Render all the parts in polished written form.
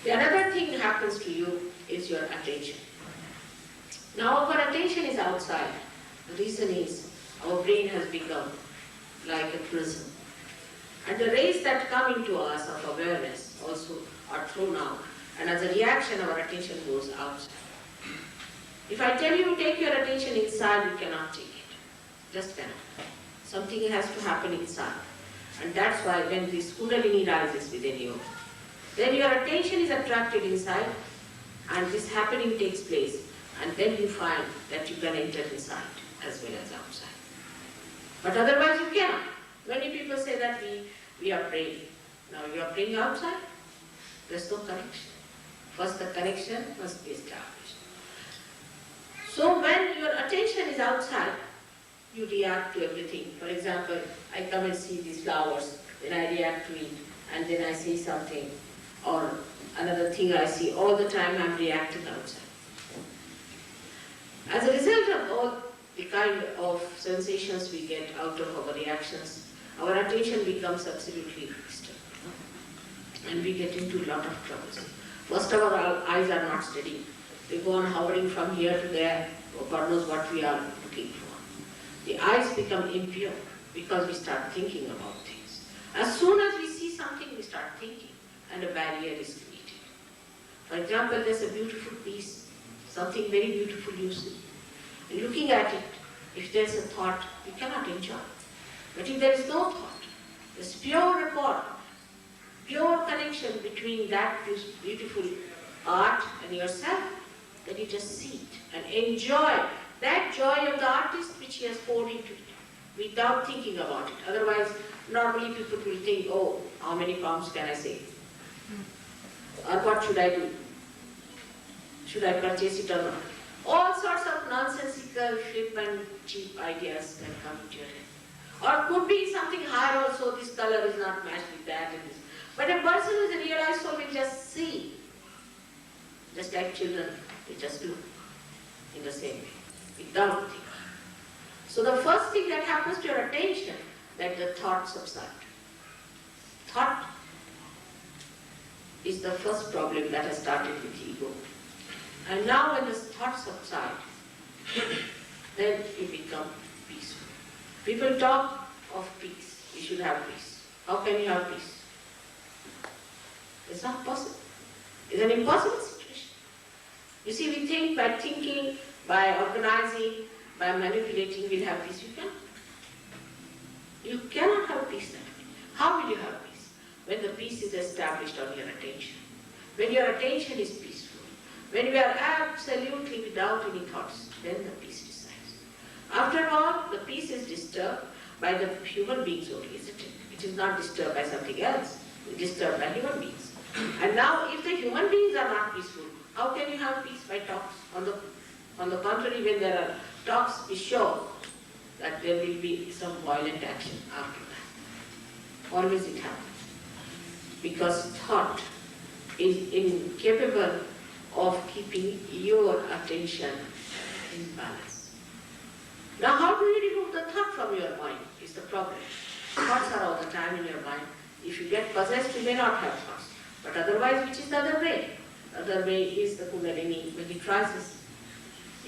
The another thing that happens to you is your attention. Now our attention is outside. The reason is our brain has become like a prism. And the rays that come into us of awareness also are thrown out. And as a reaction, our attention goes outside. If I tell you take your attention inside, you cannot take it. Just cannot. Something has to happen inside. And that's why when this Kundalini rises within you, then your attention is attracted inside and this happening takes place. And then you find that you can enter inside as well as outside. But otherwise you cannot. Many people say that we are praying. Now you are praying outside. There's no connection. First the connection must be established. So when your attention is outside, you react to everything. For example, I come and see these flowers, then I react to it, and then I see something, or another thing I see. All the time I'm reacting outside. As a result of all the kind of sensations we get out of our reactions, our attention becomes absolutely disturbed. And we get into a lot of troubles. First of all, our eyes are not steady. They go on hovering from here to there, God knows what we are looking for. The eyes become impure because we start thinking about things. As soon as we see something, we start thinking, and a barrier is created. For example, there's a beautiful piece, something very beautiful you see. And looking at it, if there's a thought, you cannot enjoy it. But if there is no thought, there's pure rapport, pure connection between that beautiful art and yourself, then you just see it and enjoy that joy of the artist which he has poured into it without thinking about it. Otherwise, normally people will think, oh, how many pounds can I save? Or what should I do? Should I purchase it or not? All sorts of nonsensical, flippant, cheap ideas can come into your head. Or could be something higher also, this color is not matched with that and this. But a person who is a realized soul will just see. Just like children, they just do in the same way, without thinking. So the first thing that happens to your attention, that the thought subside. Thought is the first problem that has started with ego. And now when the thoughts subside, then you become peaceful. People talk of peace. You should have peace. How can you have peace? It's not possible. It's an impossible situation. You see, we think by thinking, by organizing, by manipulating, we'll have peace. You cannot. You cannot have peace that way. How will you have peace? When the peace is established on your attention. When your attention is peaceful. When you are absolutely without any thoughts, then the peace resides. After all, the peace is disturbed by the human beings only, isn't it? It is not disturbed by something else. It is disturbed by human beings. And now, if the human beings are not peaceful, how can you have peace by talks? On the contrary, when there are talks, we show that there will be some violent action after that. Always it happens. Because thought is incapable of keeping your attention in balance. Now, how do you remove the thought from your mind is the problem. Thoughts are all the time in your mind. If you get possessed, you may not have thoughts. But otherwise, which is the other way? The other way is the Kundalini, when it rises.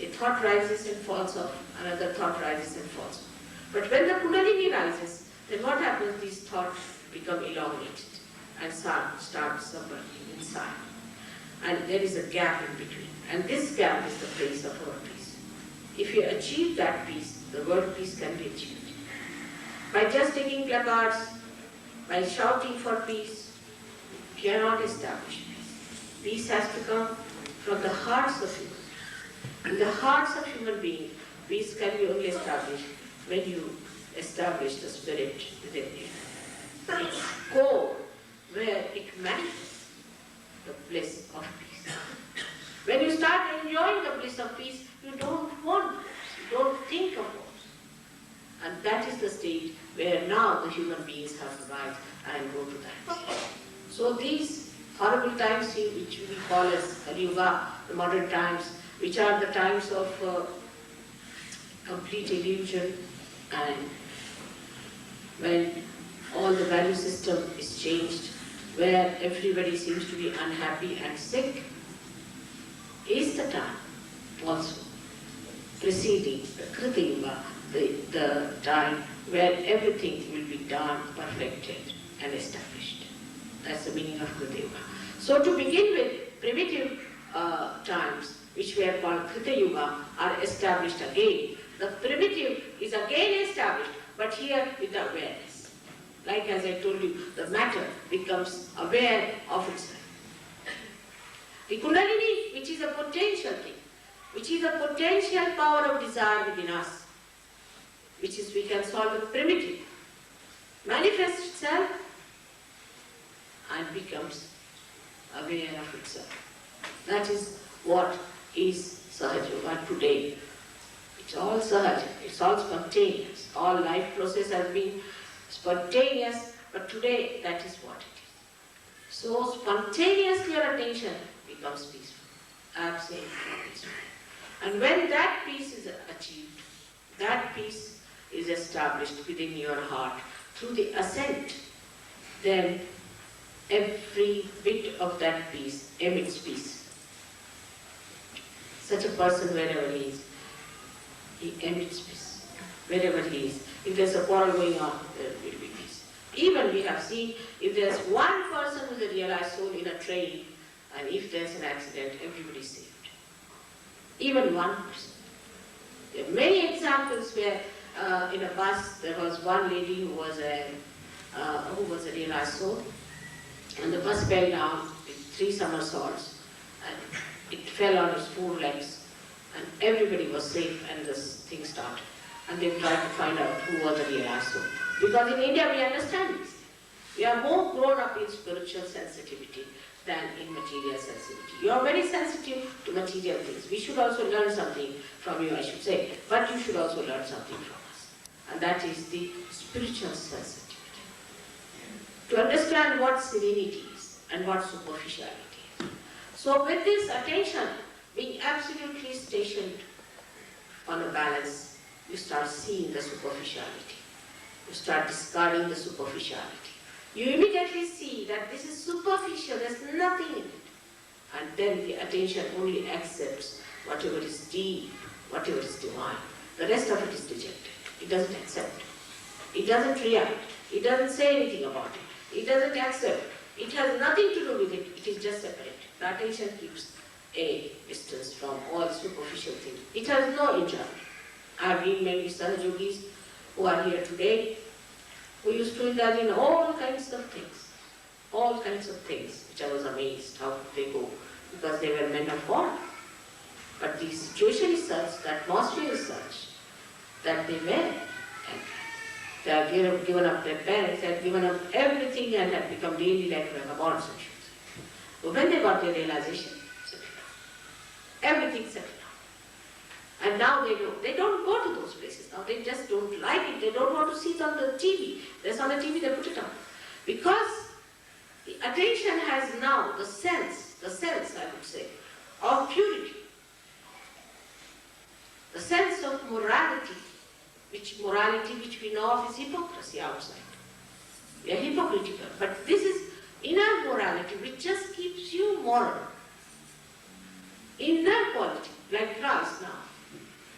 A thought rises and falls off, another thought rises and falls off. But when the Kundalini rises, then what happens? These thoughts become elongated and start subverting inside. And there is a gap in between. And this gap is the place of our peace. If you achieve that peace, the world peace can be achieved. By just taking placards, by shouting for peace, you cannot establish peace. Peace has to come from the hearts of humans. In the hearts of human beings, peace can be only established when you establish the spirit within you. Its core, where it manifests the bliss of peace. When you start enjoying the bliss of peace, you don't want wars, you don't think of wars. And that is the state where now the human beings have to rise and go to that. So these horrible times which we call as Kali Yuga, the modern times, which are the times of complete illusion, and when all the value system is changed, where everybody seems to be unhappy and sick, is the time also preceding the Krita Yuga, the time where everything will be done, perfected and established. That's the meaning of Krita Yuga. So to begin with, primitive times, which were called Krita Yuga, are established again. The primitive is again established, but here with awareness. Like as I told you, the matter becomes aware of itself. The Kundalini, which is a potential thing, which is a potential power of desire within us, which is we can solve the primitive, manifests itself and becomes aware of itself. That is what is Sahaja Yoga today. It's all Sahaja, it's all spontaneous. All life process has been spontaneous, but today that is what it is. So spontaneously your attention becomes peaceful, absolutely peaceful. And when that peace is achieved, that peace is established within your heart through the ascent, then every bit of that peace emits peace. Such a person, wherever he is, he emits peace. Wherever he is. If there's a quarrel going on, there will be peace. Even we have seen, if there's one person who's a realized soul in a train, and if there's an accident, everybody is saved. Even one person. There are many examples where in a bus there was one lady who was a realized soul, and the bus fell down with 3 somersaults, and it fell on its 4 legs, and everybody was safe, and this thing started. And they tried to find out who was the realized soul. Because in India we understand this. We are more grown up in spiritual sensitivity than in material sensitivity. You are very sensitive to material things. We should also learn something from you, I should say. But you should also learn something from us. And that is the spiritual sensitivity. To understand what serenity is and what superficiality is. So with this attention being absolutely stationed on a balance, you start seeing the superficiality. You start discarding the superficiality. You immediately see that this is superficial, there's nothing in it. And then the attention only accepts whatever is deep, whatever is divine. The rest of it is dejected. It doesn't accept. It doesn't react. It doesn't say anything about it. It doesn't accept. It has nothing to do with it. It is just separate. The attention keeps a distance from all superficial things. It has no enjoyment. I have been many Sahaja Yogis who are here today, who used to indulge in all kinds of things, which I was amazed how they go, because they were men of war. But the situation is such, the atmosphere is such, that they were. They have given up their parents, they have given up everything and have become daily like vagabonds, I should say. But when they got their realization, settled down. Everything settled down. And now they don't go to those places. Now they just don't like it. They don't want to see it on the TV. There's on the TV, they put it on. Because the attention has now the sense I would say, of purity. The sense of morality, which we know of is hypocrisy outside. We are hypocritical. But this is inner morality which just keeps you moral. Inner quality, like Christ now.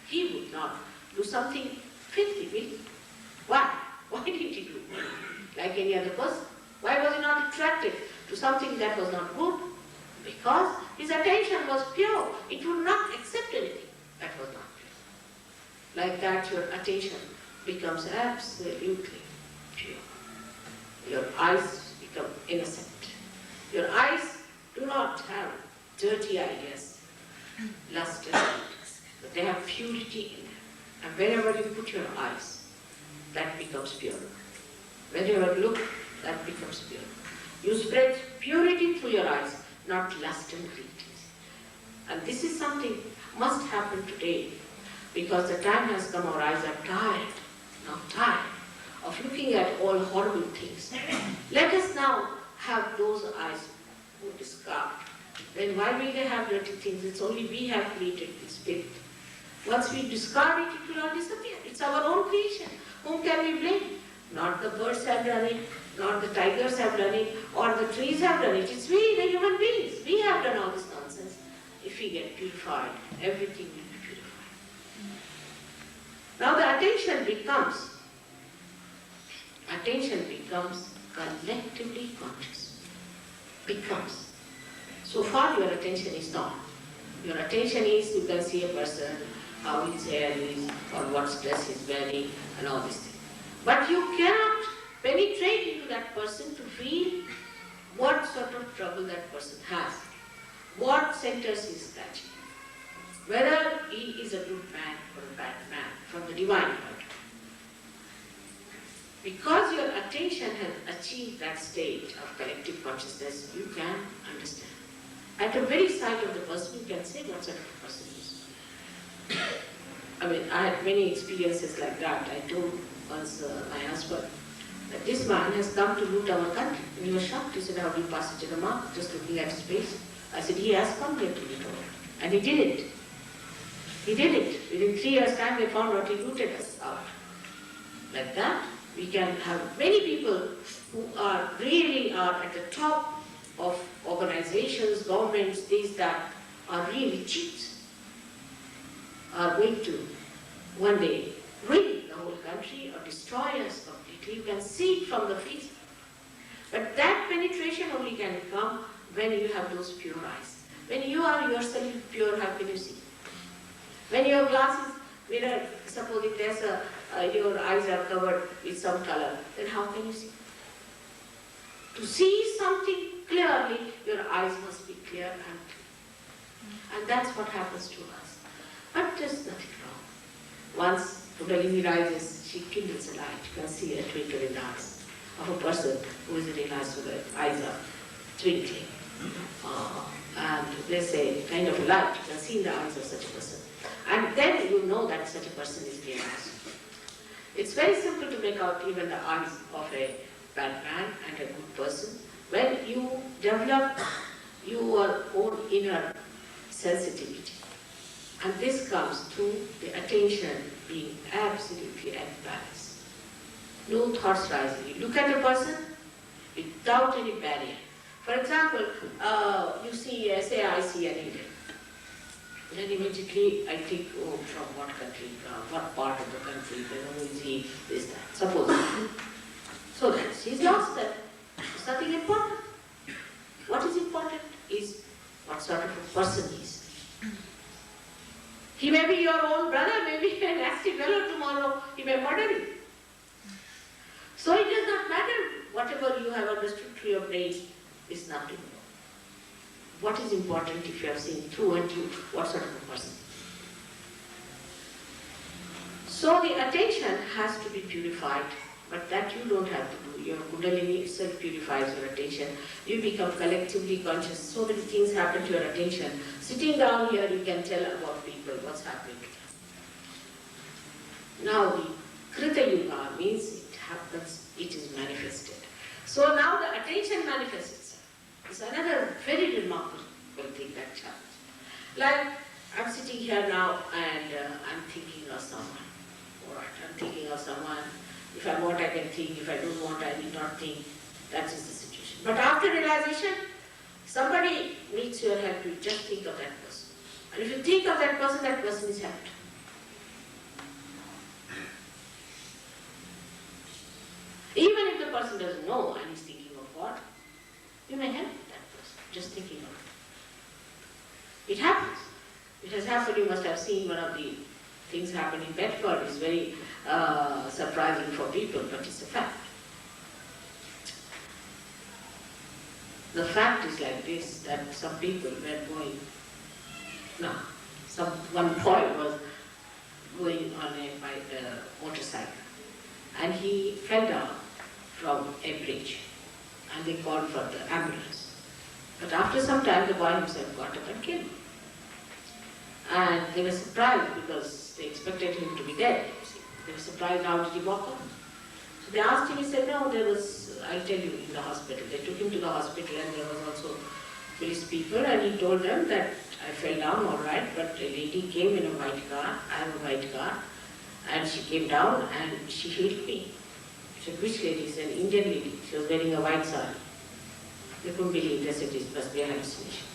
He would not do something filthy, will he? Why? Why did he do it? Like any other person? Why was he not attracted to something that was not good? Because his attention was pure. It would not accept anything that was not pure. Like that, your attention becomes absolutely pure. Your eyes become innocent. Your eyes do not have dirty ideas, lust and ideas, but they have purity in them. And wherever you put your eyes, that becomes pure. Wherever you look, that becomes pure. You spread purity through your eyes, not lust and greed. And this is something must happen today, because the time has come, our eyes are tired, now tired of looking at all horrible things. Let us now have those eyes who discard. Then why will they have dirty things? It's only we have created this spirit. Once we discard it, it will all disappear. It's our own creation. Whom can we blame? Not the birds have done it, Not the tigers have done it, or the trees have done it. It's we, the human beings. We have done all this nonsense. If we get purified, everything will be purified. Now the attention becomes collectively conscious. Becomes. So far your attention is not. Your attention is, you can see a person, how his hair is, or what dress he's wearing, and all these things. But you cannot penetrate into that person to feel what sort of trouble that person has, what centers he is scratching, whether he is a good man or a bad man from the divine point of view. Because your attention has achieved that state of collective consciousness, you can understand. At the very sight of the person, you can say what sort of a person he is. I mean, I had many experiences like that. I told once my husband that this man has come to loot our country. And he was shocked. He said, how do you pass it to the mark? Just looking at his face. I said, he has come here to loot our country. And he did it. He did it. Within 3 years' time, they found out he looted us out. Like that, we can have many people who are really at the top of organizations, governments, these that are really cheats, are going to one day ruin the whole country or destroy us completely. You can see it from the face. But that penetration only can come when you have those pure eyes. When you are yourself pure, how can you see? When your glasses, suppose if there's your eyes are covered with some color, then how can you see? To see something clearly, your eyes must be clear and clear. And that's what happens to us. But there's nothing wrong. Once Kundalini rises, she kindles a light. You can see a twinkle in the eyes of a person who is really nice with the eyes are twinkling. And there's a kind of a light you can see in the eyes of such a person. And then you know that such a person is realized. It's very simple to make out even the eyes of a bad man and a good person. When you develop your own inner sensitivity. And this comes through the attention being absolutely at balance. No thoughts rising. You look at a person without any barrier. For example, you see, say I see an Indian. Then immediately I think, oh, from what country, what part of the country, then who is he, this, that, suppose. So that he's lost that. It's nothing important. What is important is what sort of a person he is. He may be your own brother, maybe a nasty fellow tomorrow, he may murder you. So it does not matter. Whatever you have understood through your brain is nothing. What is important if you have seen through and through what sort of a person? So the attention has to be purified, but that you don't have to do. Your Kundalini itself purifies your attention. You become collectively conscious. So many things happen to your attention. Sitting down here, you can tell about people, what's happening. Now the Krita Yuga means it happens, it is manifested. So now the attention manifests itself. It's another very remarkable thing that happens. Like, I'm sitting here now and I'm thinking of someone. Alright, I'm thinking of someone. If I want, I can think. If I don't want, I need not think. That is the situation. But after realization, somebody needs your help. You just think of that person. And if you think of that person is helped. Even if the person doesn't know and is thinking of what, you may help that person, just thinking of it. It happens. It has happened. You must have seen one of the things happen in Bedford. It's very surprising for people, but it's a fact. The fact is like this, that some people were going, one boy was going on a motorcycle and he fell down from a bridge and they called for the ambulance. But after some time the boy himself got up and came. And they were surprised because they expected him to be dead. They were surprised, how did he walk up? So they asked him, he said, no, there was, I'll tell you, in the hospital. They took him to the hospital and there was also police people and he told them that I fell down all right, but a lady came in a white car, I have a white car, and she came down and she healed me. She said, which lady? He said, Indian lady. She was wearing a white sari. They couldn't believe this, it must be a hallucination.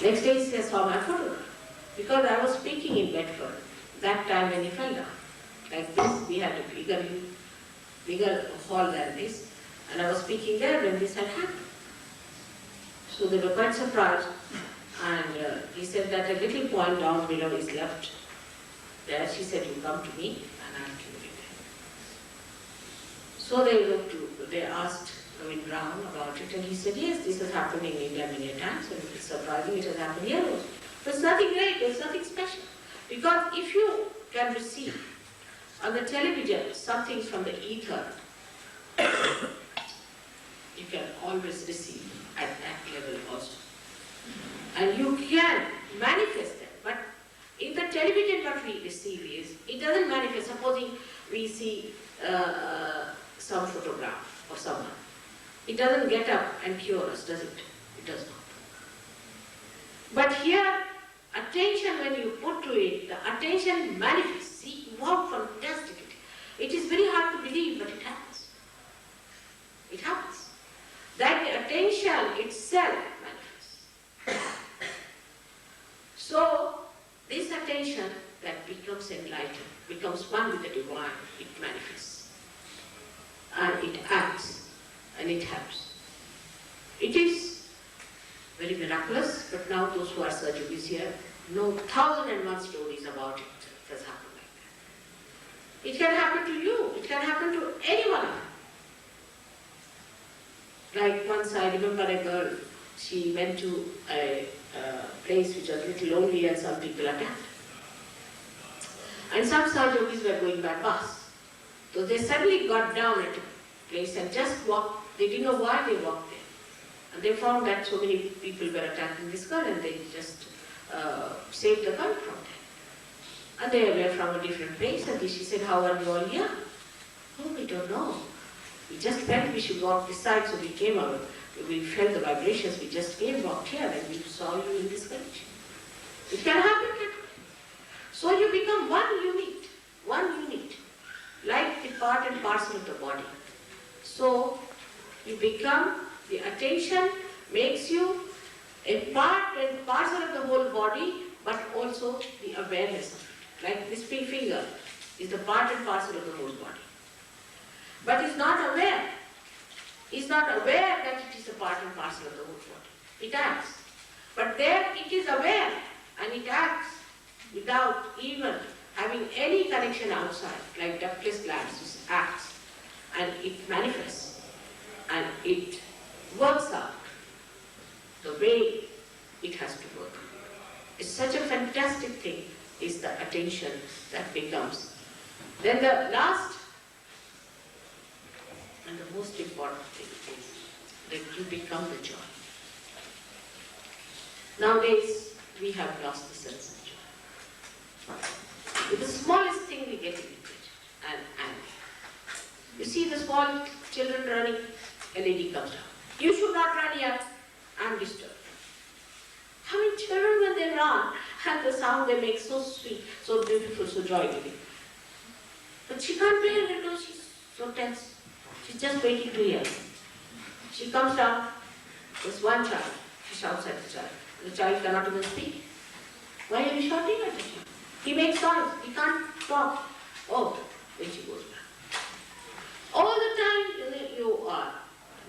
Next day he saw my photograph. Because I was speaking in Bedford, that time when he fell down. Like this, we had a bigger hall than this. And I was speaking there when this had happened. So they were quite surprised. And he said that a little point down below is left there. She said, you come to me and I'll kill you there. So they asked Govind Brown about it, and he said, yes, this has happened in India many times, and it's surprising it has happened here also. But it's nothing great, it's nothing special. Because if you can receive on the television something from the ether, you can always receive at that level also. And you can manifest them. But in the television what we receive is, it doesn't manifest. Supposing we see some photograph of someone. It doesn't get up and cure us, does it? It does not. But here, attention when you put to it, the attention manifests. See, wow, fantastic. It is very hard to believe, but it happens. It happens. That the attention itself manifests. So, this attention that becomes enlightened, becomes one with the divine, it manifests. And it acts. And it helps. It is very miraculous, but now those who are surgeries here know 1,001 stories about it. It has happened like that. It can happen to you. It can happen to anyone. Like once I remember a girl, she went to a place which was a little lonely and some people attacked. And some surgeries were going by bus. So they suddenly got down at a place and just walked. They didn't know why they walked there. And they found that so many people were attacking this girl, and they just saved the girl from them. And they were from a different place, and she said, how are you all here? Oh, we don't know. We just felt we should walk this side, so we came out. We felt the vibrations, we just came, walked here, and we saw you in this condition. It can happen that way. So you become one unit, like the part and parcel of the body. So you become, the attention makes you a part and parcel of the whole body, but also the awareness of it. Like this finger is the part and parcel of the whole body. But is not aware. Is not aware that it is a part and parcel of the whole body. It acts. But there it is aware and it acts without even having any connection outside, like ductless glands, it acts and it manifests. And it works out the way it has to work. It's such a fantastic thing, is the attention that becomes. Then the last and the most important thing is that you become the joy. Nowadays, we have lost the sense of joy. With the smallest thing we get irritated and angry. You see the small children running, a lady comes down. You should not run here. I'm disturbed. How many children when they run and the sound they make so sweet, so beautiful, so joy-giving. But she can't bear it because she's so tense. She's just waiting to hear. She comes down, there's one child. She shouts at the child. The child cannot even speak. Why are you shouting at the child? He makes noise. He can't talk. Oh, then she goes back. All the time you are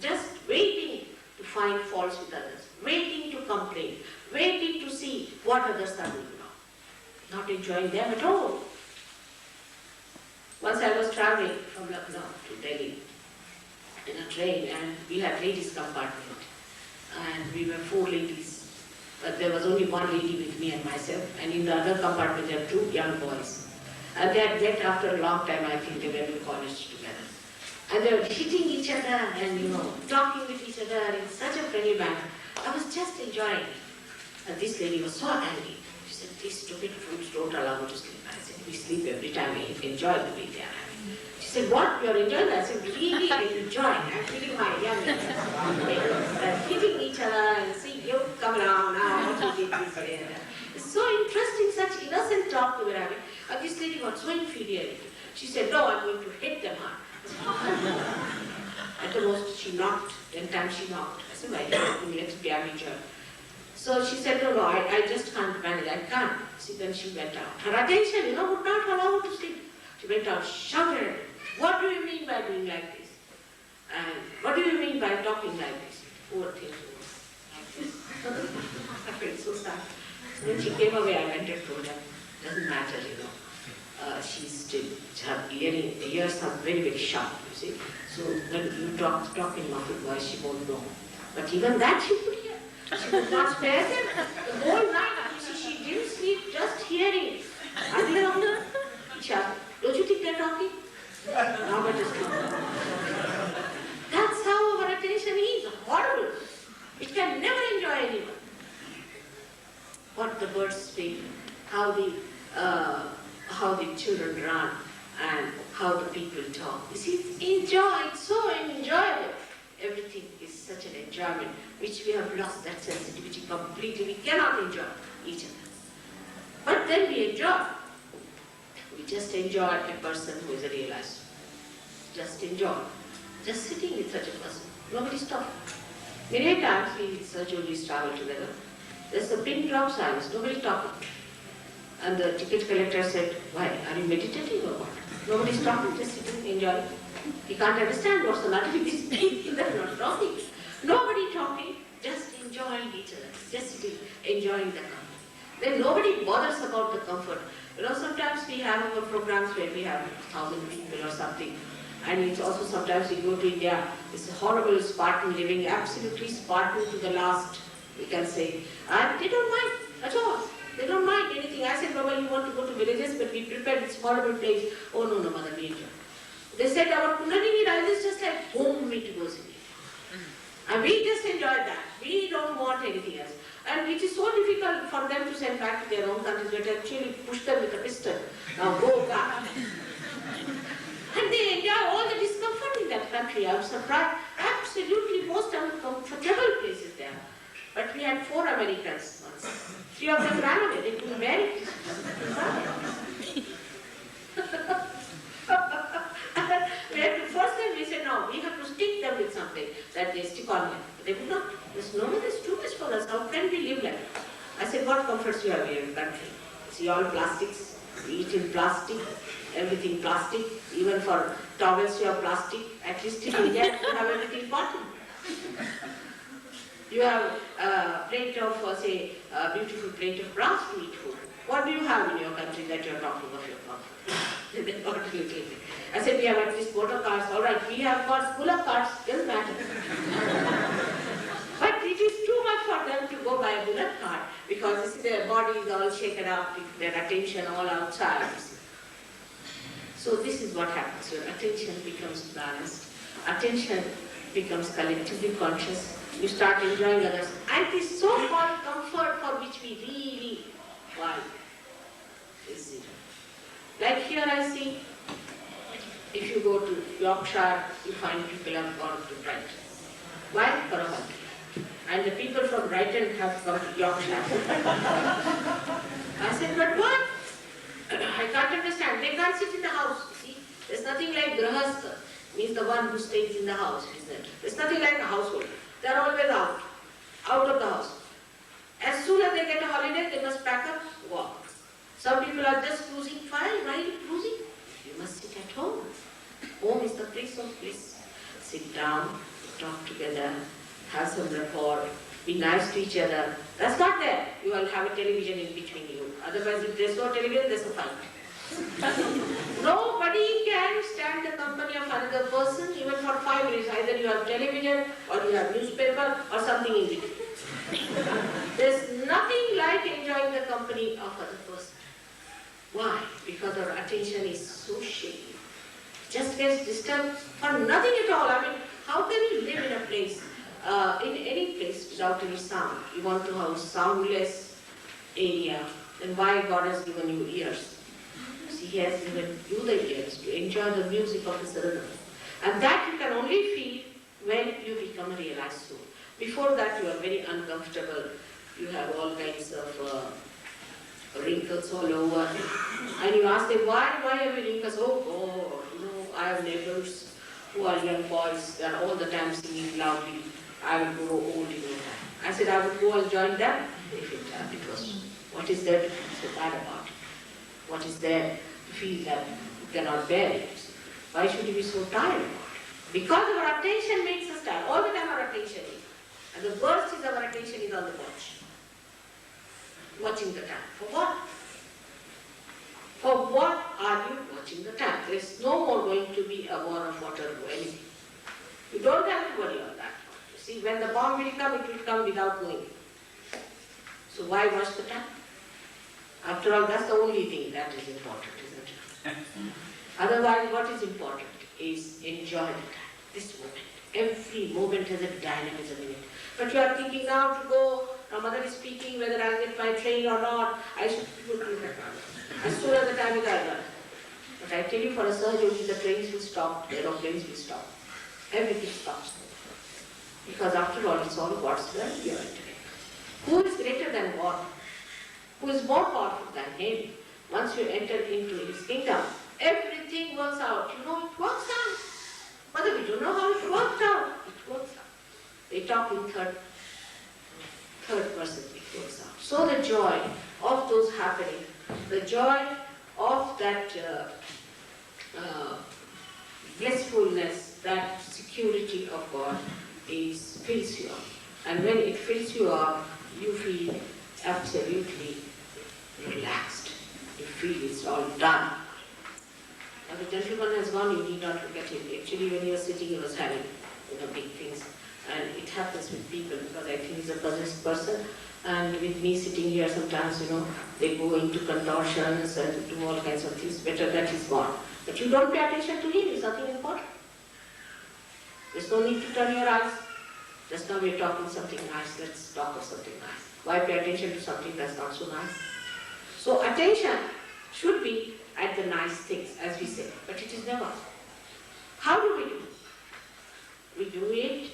just waiting to find faults with others, waiting to complain, waiting to see what others are doing now, not enjoying them at all. Once I was traveling from Lucknow to Delhi in a train, and we had ladies compartment, and we were 4 ladies, but there was only 1 lady with me and myself, and in the other compartment there were 2 young boys. And they had met after a long time, I think they were in college together. And they were hitting each other and, talking with each other in such a friendly manner. I was just enjoying it. And this lady was so angry. She said, these stupid fools don't allow me to sleep. I said, we sleep every time, we enjoy the way they are having. She said, what, you're enjoying that? I said, really enjoying. I'm feeling my young hitting each other and see, you come around now, what you did this way. It's so interesting, such innocent talk we were having. And this lady got so infuriated. She said, no, I'm going to hit them hard. At the most, she knocked. 10 times she knocked. I said, why don't you let's damage her? So she said, no, I just can't manage. I can't. See, then she went out. Her attention, would not allow her to sleep. She went out, shouted at me, what do you mean by doing like this? And what do you mean by talking like this? Poor thing. Like this. I felt so sad. When she came away, I went and told her, doesn't matter, she's still, her ears are very, very sharp, you see. So when you talk in muffled voice, she won't know. But even that she could hear. She could not spare them. The whole night, she didn't sleep just hearing it. And she asked, don't you think they're talking? Now let us talk. That's how our attention is, horrible. It can never enjoy anyone. What the birds speak, how the children run, and how the people talk. You see, it's so enjoyable. Everything is such an enjoyment, which we have lost that sensitivity completely. We cannot enjoy each other. But then we enjoy. We just enjoy a person who is a realizer. Just enjoy. Just sitting with such a person. Nobody's talking. Many times we Jollies travel together. There's a pin drop silence, nobody's talking. And the ticket collector said, why, are you meditating or what? Nobody's talking, just sitting, enjoying. He can't understand what's the matter with this thing, they're not talking. Nobody talking, just enjoying each other, just sitting, enjoying the company. Then nobody bothers about the comfort. Sometimes we have our programs where we have 1,000 people or something. And it's also sometimes we go to India, it's a horrible Spartan living, absolutely Spartan to the last, we can say. And they don't mind at all. They don't mind anything. I said, Baba, you want to go to villages, but we prepared this horrible place. Oh, no, Mother, we enjoy. They said, our Kundalini Raj is just like home meat goes in. And we just enjoy that. We don't want anything else. And it is so difficult for them to send back to their own countries, but actually push them with a pistol. Now go back. And they enjoy all the discomfort in that country. I was surprised. Absolutely most uncomfortable places there. But we had 4 Americans once. 3 of them ran away. They couldn't bear it. We had to force them. We said, no, we have to stick them with something that they stick on them. They could not. This no, this is too much for us. How can we live like that? I said, what comforts you have here in the country? See, all plastics. We eat in plastic. Everything plastic. Even for towels you have plastic. At least in India you have everything cotton. You have a plate of, say, a beautiful plate of brass to eat food. What do you have in your country that you are talking of your comfort? I said, we have at least motor cars. All right, we have got bullock carts. Doesn't matter. But it is too much for them to go by a bullock cart because their body is all shaken up, their attention all outside. So this is what happens. Your attention becomes balanced. Attention becomes collectively conscious. You start enjoying others. And this so-called comfort for which we really fight is zero. Like here I see, if you go to Yorkshire, you find people have gone to Brighton. Why? For a holiday. And the people from Brighton have come to Yorkshire. I said, but what? I can't understand. They can't sit in the house, you see. There's nothing like grahastha, means the one who stays in the house, isn't it? There's nothing like a household. They're always out of the house. As soon as they get a holiday, they must pack up, walk. Some people are just cruising. Fine, why are you cruising? You must sit at home. Home is the place of bliss. Sit down, talk together, have some rapport, be nice to each other. That's not there. You will have a television in between you. Otherwise, if there's no television, there's a fight. Nobody can stand the company of another person even for 5 minutes. Either you have television, or you have newspaper, or something in between. There's nothing like enjoying the company of other person. Why? Because our attention is so shaky. Just gets disturbed for nothing at all. I mean, how can you live in a place, in any place without any sound? You want to have a soundless area, then why God has given you ears? He has given you the ears to enjoy the music of His rhythm. And that you can only feel when you become a realized soul. Before that you are very uncomfortable. You have all kinds of wrinkles all over. And you ask them, why have you wrinkles? Oh God, I have neighbors. who are young boys, they are all the time singing loudly, I will grow old in no time. I said, I would go and join them if it was. What is there to feel so bad about it? What is there to feel that you cannot bear it? Why should you be so tired about it? Because our attention makes us tired. All the time our attention is. And the worst is our attention is on the watch. Watching the time. For what? For what are you watching the time? There is no more going to be a war of water or anything. You don't have to worry on that. You see, when the bomb will come without knowing. So why watch the time? After all, that's the only thing that is important, isn't it? Otherwise, what is important is enjoy the time, this moment. Every moment has a dynamism in it. But you are thinking now to go, now mother is speaking whether I'll get my train or not, I should go to that now. As soon as the time is over. But I tell you, for a surgery, the trains will stop, the aeroplanes will stop. Everything stops. Because after all, it's all God's will you are entering. Who is greater than God? Who is more powerful than Him? Once you enter into His kingdom, everything works out. You know, it works out. Mother, we don't know how it worked out. It works out. They talk in third person, it works out. So the joy of those happening, the joy of that blissfulness, that security of God fills you up. And when it fills you up, you feel absolutely relaxed. You feel it's all done. Now the gentleman has gone, you need not look at him. Actually, when he was sitting, he was having big things. And it happens with people because I think he's a possessed person. And with me sitting here, sometimes, they go into contortions and do all kinds of things. Better that he's gone. But you don't pay attention to him, it's nothing important. There's no need to turn your eyes. Just now we're talking something nice, let's talk of something nice. Why pay attention to something that's not so nice? So attention should be at the nice things, as we say, but it is never. How do we do it? We do it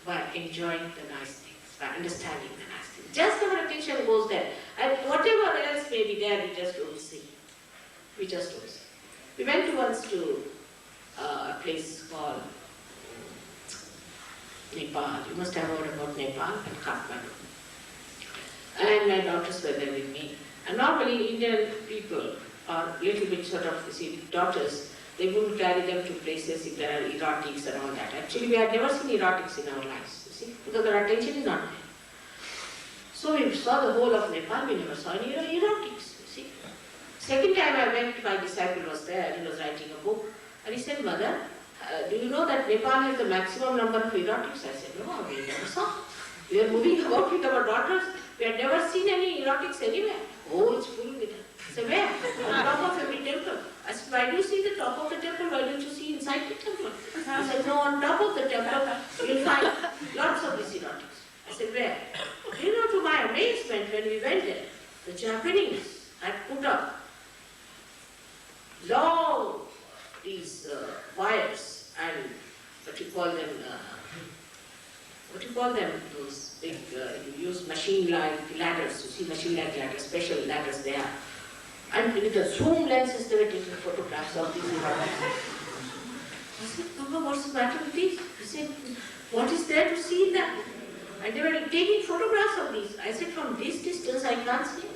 by enjoying the nice things, by understanding the nice things. Just our attention goes there, and whatever else may be there, we just don't see. We just don't see. We went once to a place called Nepal. You must have heard about Nepal and Kathmandu. And my daughters were there with me. And normally Indian people are a little bit sort of, with daughters, they wouldn't carry them to places if there are erotics and all that. Actually, we had never seen erotics in our lives, you see, because our attention is not there. So we saw the whole of Nepal, we never saw any erotics, you see. Second time I went, my disciple was there, he was writing a book, and he said, Mother, do you know that Nepal has the maximum number of erotics? I said, no, we never saw. We are moving about with our daughters, we had never seen any erotics anywhere. Oh, it's full with it. I said, where? On top of every temple. I said, why do you see the top of the temple? Why don't you see inside the temple? He said, no, on top of the temple, you'll find lots of these erotics. I said, where? To my amazement, when we went there, the Japanese had put up long these wires and what you call them, those big, you use machine-like ladders, you see machine-like ladders, special ladders there. And with the zoom lenses, they were taking photographs of these erotics. I said, Papa, what's the matter with these? He said, what is there to see in that? And they were taking photographs of these. I said, from this distance, I can't see.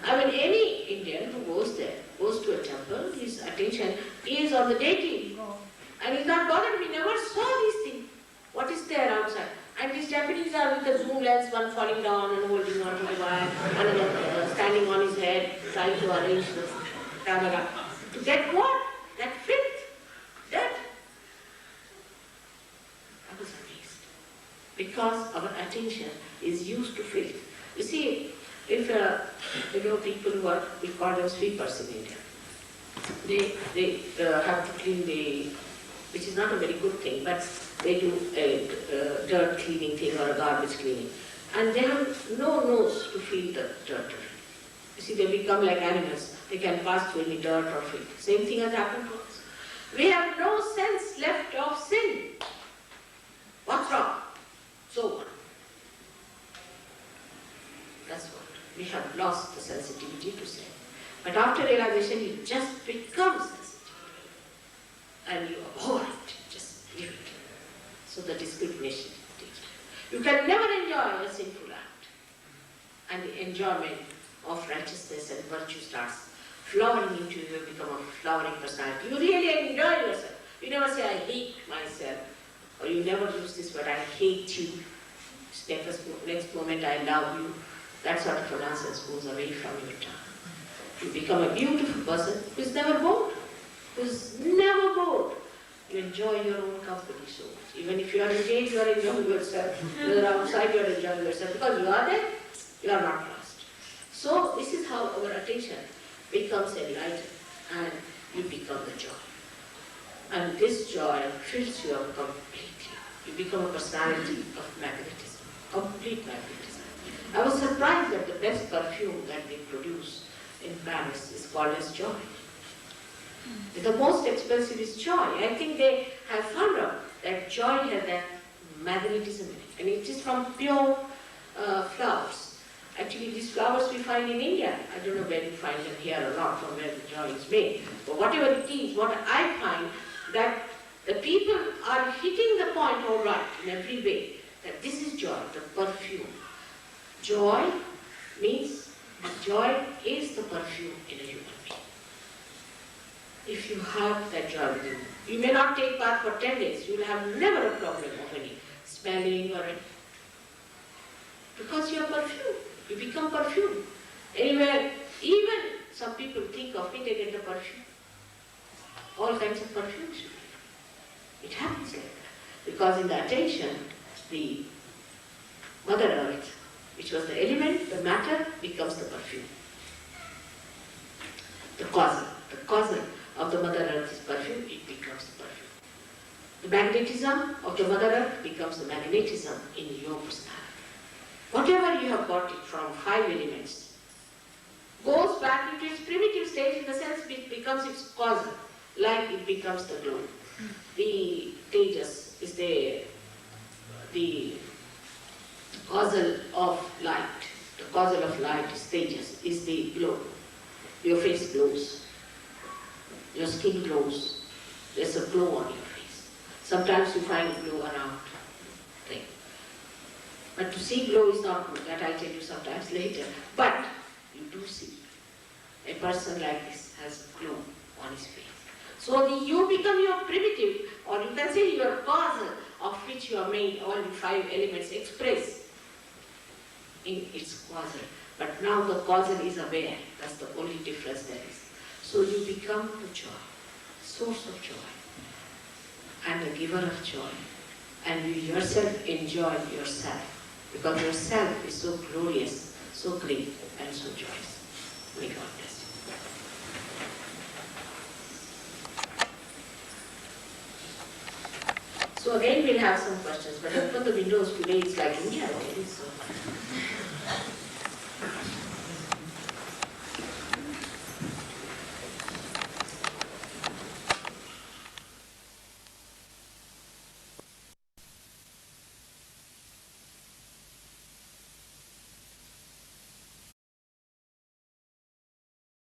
I mean, any Indian who goes there, goes to a temple, his attention is on the deity. And he's not bothered, we never saw these things. What is there outside? And these Japanese are with the zoom lens, one falling down and holding on to the wire, another standing on his head, trying to arrange the camera. To get what? That filth, dirt. I was amazed. Because our attention is used to filth. You see, if people who are, we call them sweepers in India, they have to clean which is not a very good thing, but they do a dirt cleaning thing or a garbage cleaning. And they have no nose to feel the dirt. You see, they become like animals. They can pass through any dirt or filth. Same thing has happened to us. We have no sense left of sin. What's wrong? So what? That's what. We have lost the sensitivity to sin. But after realization, you just become sensitive. And you abhor it. the discrimination takes place. You can never enjoy a sinful act, and the enjoyment of righteousness and virtue starts flowering into you, become a flowering personality. You really enjoy yourself. You never say, I hate myself, or you never use this word, I hate you. Next moment, I love you. That sort of nonsense goes away from your tongue. You become a beautiful person who is never bored, who is never bored. You enjoy your own company so much. Even if you are engaged, you are enjoying yourself. You are outside, you are enjoying yourself. Because you are there, you are not lost. So this is how our attention becomes enlightened and you become the joy. And this joy fills you up completely. You become a personality of magnetism, complete magnetism. I was surprised that the best perfume that they produce in Paris is called as joy. The most expensive is joy. I think they have found out that joy has that magnetism in it. And it is from pure flowers. Actually, these flowers we find in India. I don't know where you find them here or not, from where the joy is made. But whatever it is, what I find that the people are hitting the point all right in every way, that this is joy, the perfume. Joy means, joy is the perfume in a human being. If you have that joy within you, you may not take bath for 10 days, you will have never a problem of any smelling or anything. Because you are perfume, you become perfume. Anywhere, even some people think of it, they get the perfume. All kinds of perfumes. It happens like that. Because in the attention, the Mother Earth, which was the element, the matter, becomes the perfume. The causal of the Mother Earth is perfume, it becomes the perfume. The magnetism of the Mother Earth becomes the magnetism in your personality. Whatever you have got it from 5 elements goes back into its primitive state in the sense it becomes its causal, like it becomes the glow. The tejas is the causal of light. The causal of light is tejas, is the glow. Your face glows. Your skin glows. There's a glow on your face. Sometimes you find glow around thing. But to see glow is not good. That I'll tell you sometimes later. But you do see. A person like this has glow on his face. So you become your primitive, or you can say your causal, of which you are made, all the 5 elements express in its causal. But now the causal is aware. That's the only difference there is. So you become the joy, source of joy, and the giver of joy. And you yourself enjoy yourself, because yourself is so glorious, so great, and so joyous. May God bless you. So again we'll have some questions, but open the windows today, it's like India, okay? So.